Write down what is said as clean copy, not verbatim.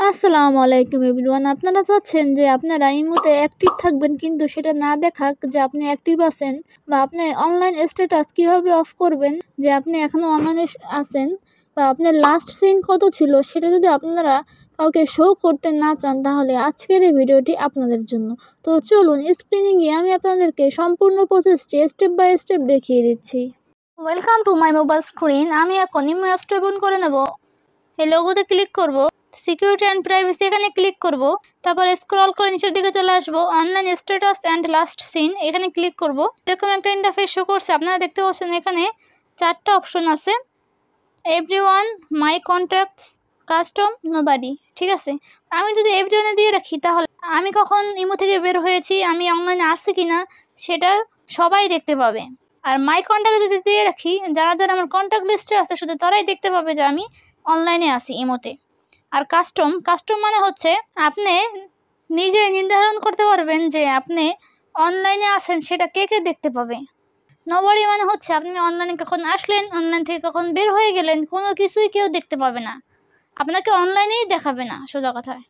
আসসালামু আলাইকুম এভরিওয়ান। আপনারা চাচ্ছেন যে আপনারা ইমোতে অ্যাক্টিভ থাকবেন, কিন্তু সেটা না দেখাক যে আপনি অ্যাক্টিভ আছেন, বা আপনি অনলাইন স্ট্যাটাস কীভাবে অফ করবেন যে আপনি এখনও অনলাইনে আছেন, বা আপনার লাস্ট সিন কত ছিল সেটা যদি আপনারা কাউকে শো করতে না চান, তাহলে আজকের এই ভিডিওটি আপনাদের জন্য। তো চলুন স্ক্রিনে গিয়ে আমি আপনাদেরকে সম্পূর্ণ প্রসেসটি স্টেপ বাই স্টেপ দেখিয়ে দিচ্ছি। Welcome to my mobile screen. আমি এখন ইমো অ্যাপসটা ওপেন করে নেব। এই লোগোতে ক্লিক করব, সিকিউরিটি অ্যান্ড প্রাইভেসি এখানে ক্লিক করব, তারপর স্ক্রল করে নিচের দিকে চলে আসবো, online status and last seen এখানে ক্লিক করব। এরকম একটা ইন্টারফেস শো করছে, আপনারা দেখতে পাচ্ছেন এখানে 4টা অপশন আছে, এভরিওয়ান, মাই কন্ট্যাক্টস, কাস্টম, নোবডি। ঠিক আছে, আমি যদি এভরিওয়ানে দিয়ে রাখি তাহলে আমি কখন ইমো থেকে বের হয়েছি, আমি অনলাইনে আসছি কিনা সেটা সবাই দেখতে পাবে। আর মাই কন্ট্যাক্ট যদি দিয়ে রাখি, যারা যারা আমার কন্ট্যাক্ট লিস্টে আছে শুধু তারাই দেখতে পাবে যে আমি অনলাইনে আসি ইমোতে। আর কাস্টম মানে হচ্ছে আপনি নিজে নির্ধারণ করতে পারবেন যে আপনি অনলাইনে আসেন, সেটা কে কে দেখতে পাবে। নোবডি মানে হচ্ছে আপনি অনলাইনে কখন আসলেন, অনলাইন থেকে কখন বের হয়ে গেলেন, কোনো কিছুই কেউ দেখতে পাবে না, আপনাকে অনলাইনেই দেখাবে না সোজা কথায়।